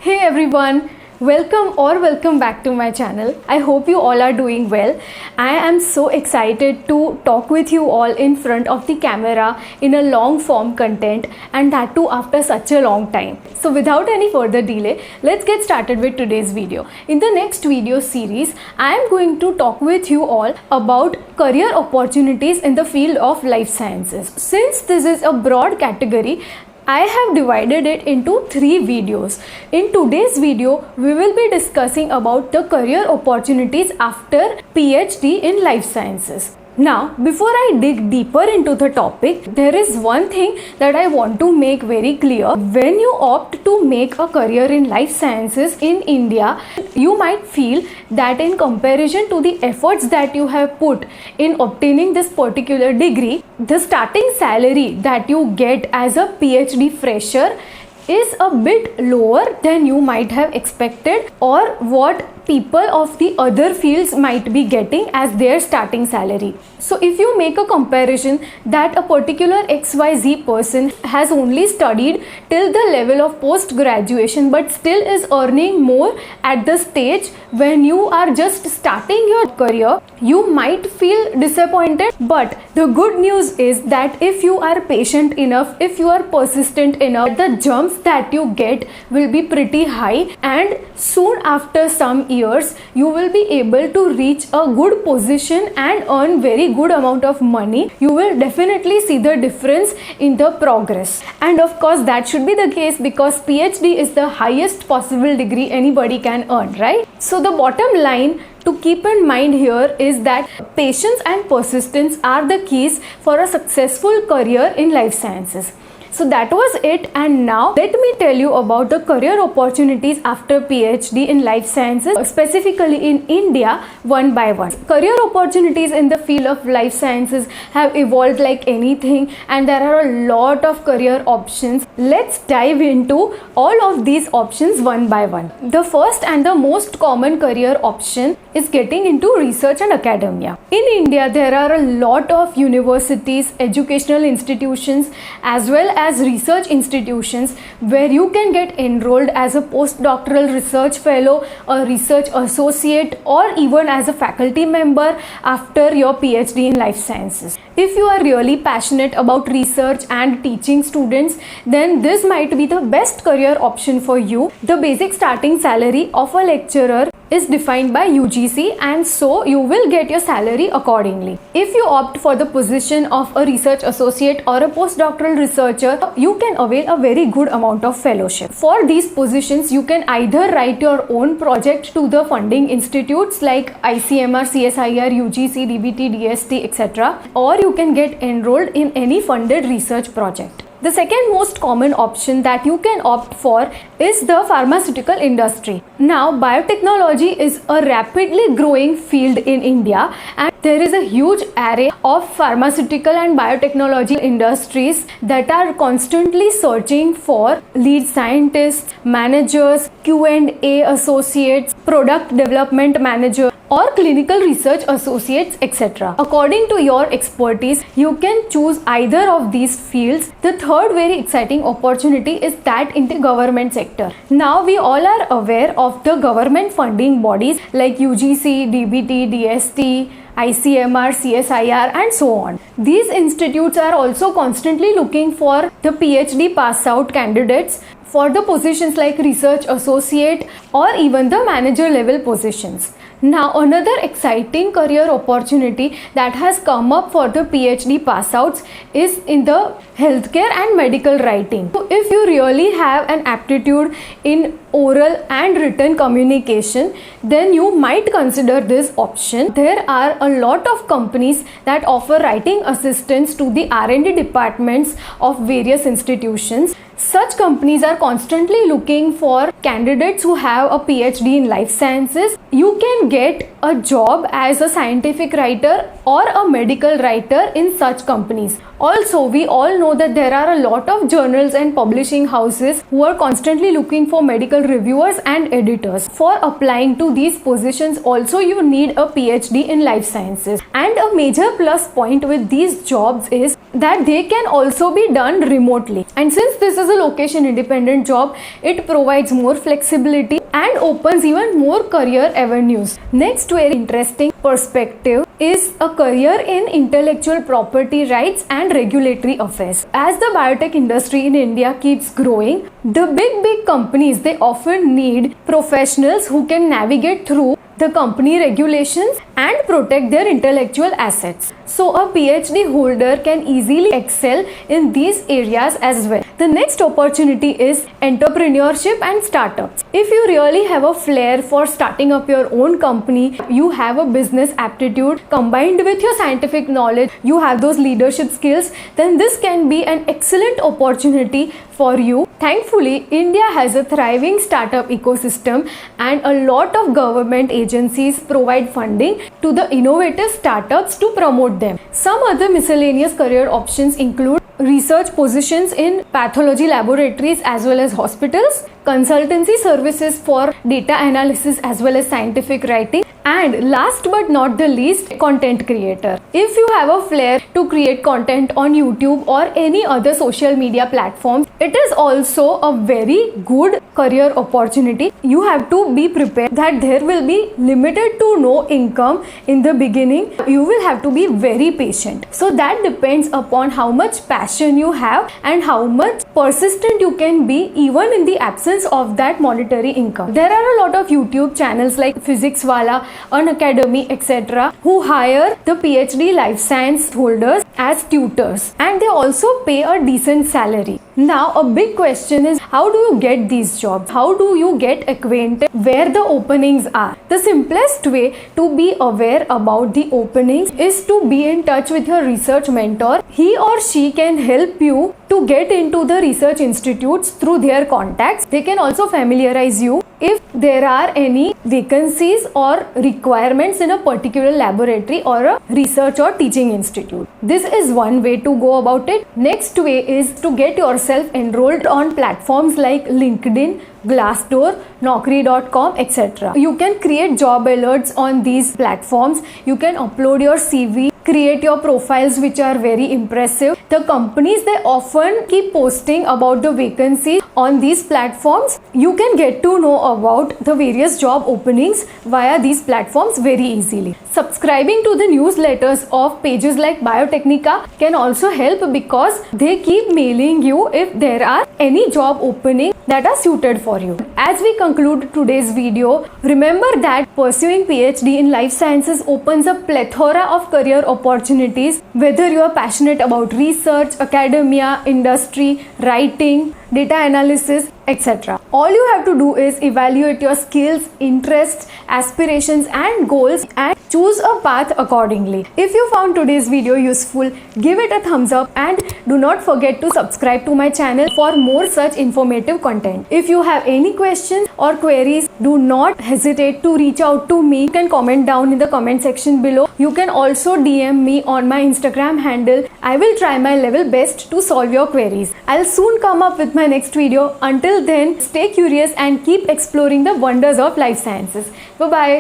Hey everyone, welcome back to my channel. I hope you all are doing well. I am so excited to talk with you all in front of the camera in a long form content, and that too after such a long time. So without any further delay, let's get started with today's video. In the next video series, I am going to talk with you all about career opportunities in the field of life sciences. Since this is a broad category, I have divided it into 3 videos. In today's video, we will be discussing about the career opportunities after PhD in life sciences. Now, before I dig deeper into the topic, there is one thing that I want to make very clear. When you opt to make a career in life sciences in India, you might feel that in comparison to the efforts that you have put in obtaining this particular degree, the starting salary that you get as a PhD fresher is a bit lower than you might have expected, or what people of the other fields might be getting as their starting salary. So if you make a comparison that a particular XYZ person has only studied till the level of post graduation but still is earning more at the stage when you are just starting your career, you might feel disappointed. But the good news is that if you are patient enough, if you are persistent enough, the jumps that you get will be pretty high, and soon after some years you will be able to reach a good position and earn very good amount of money. You will definitely see the difference in the progress, and of course that should be the case because PhD is the highest possible degree anybody can earn, right? So the bottom line to keep in mind here is that patience and persistence are the keys for a successful career in life sciences. So that was it, and now let me tell you about the career opportunities after PhD in life sciences, specifically in India, one by one. Career opportunities in the field of life sciences have evolved like anything, and there are a lot of career options. Let's dive into all of these options one by one. The first and the most common career option is getting into research and academia. In India, there are a lot of universities, educational institutions, as well as research institutions where you can get enrolled as a postdoctoral research fellow, a research associate, or even as a faculty member after your PhD in life sciences. If you are really passionate about research and teaching students, then this might be the best career option for you. The basic starting salary of a lecturer is defined by UGC, and so you will get your salary accordingly. If you opt for the position of a research associate or a postdoctoral researcher, you can avail a very good amount of fellowship. For these positions, you can either write your own project to the funding institutes like ICMR, CSIR, UGC, DBT, DST, etc., or you can get enrolled in any funded research project. The second most common option that you can opt for is the pharmaceutical industry. Now, biotechnology is a rapidly growing field in India, and there is a huge array of pharmaceutical and biotechnology industries that are constantly searching for lead scientists, managers, Q&A associates, product development manager, or clinical research associates, etc. According to your expertise, you can choose either of these fields. The third very exciting opportunity is that in the government sector. Now we all are aware of the government funding bodies like UGC, DBT, DST, ICMR, CSIR, and so on. These institutes are also constantly looking for the PhD pass out candidates for the positions like research associate or even the manager level positions. Now, another exciting career opportunity that has come up for the PhD pass outs is in the healthcare and medical writing. So if you really have an aptitude in oral and written communication, then you might consider this option. There are a lot of companies that offer writing assistance to the R&D departments of various institutions. Such companies are constantly looking for candidates who have a PhD in life sciences. You can get a job as a scientific writer or a medical writer in such companies. Also, we all know that there are a lot of journals and publishing houses who are constantly looking for medical reviewers and editors. For applying to these positions, also you need a PhD in life sciences. And a major plus point with these jobs is that they can also be done remotely. And since this is a location independent job, it provides more flexibility and opens even more career avenues. Next very interesting perspective is a career in intellectual property rights and regulatory affairs. As the biotech industry in India keeps growing, the big companies, they often need professionals who can navigate through the company regulations and protect their intellectual assets. So a PhD holder can easily excel in these areas as well. The next opportunity is entrepreneurship and startups. If you really have a flair for starting up your own company, you have a business aptitude combined with your scientific knowledge, you have those leadership skills, then this can be an excellent opportunity for you. Thankfully, India has a thriving startup ecosystem and a lot of government agencies provide funding to the innovative startups to promote them. Some other miscellaneous career options include research positions in pathology laboratories as well as hospitals, consultancy services for data analysis as well as scientific writing, and last but not the least, content creator. If you have a flair to create content on YouTube or any other social media platforms, it is also a very good career opportunity. You have to be prepared that there will be limited to no income in the beginning. You will have to be very patient. So that depends upon how much passion you have and how much persistent you can be even in the absence of that monetary income. There are a lot of YouTube channels like Physics Wala, Unacademy, etc. who hire the PhD life science holders as tutors, and they also pay a decent salary. Now a big question is, how do you get these jobs? How do you get acquainted where the openings are? The simplest way to be aware about the openings is to be in touch with your research mentor. He or she can help you to get into the research institutes through their contacts. They can also familiarize you if there are any vacancies or requirements in a particular laboratory or a research or teaching institute. This is one way to go about it. Next way is to get yourself enrolled on platforms like LinkedIn, Glassdoor, Naukri.com, etc. You can create job alerts on these platforms. You can upload your CV, create your profiles which are very impressive. The companies, they often keep posting about the vacancies on these platforms. You can get to know about the various job openings via these platforms very easily. Subscribing to the newsletters of pages like Biotecnika can also help because they keep mailing you if there are any job openings that are suited for you. As we conclude today's video, remember that pursuing PhD in life sciences opens a plethora of career opportunities, whether you are passionate about research, academia, industry, writing, data analysis, etc. All you have to do is evaluate your skills, interests, aspirations and goals and choose a path accordingly. If you found today's video useful, give it a thumbs up and do not forget to subscribe to my channel for more such informative content. If you have any questions or queries, do not hesitate to reach out to me. You can comment down in the comment section below. You can also DM me on my Instagram handle. I will try my level best to solve your queries. I'll soon come up with my next video. Until then, stay curious and keep exploring the wonders of life sciences. Bye-bye.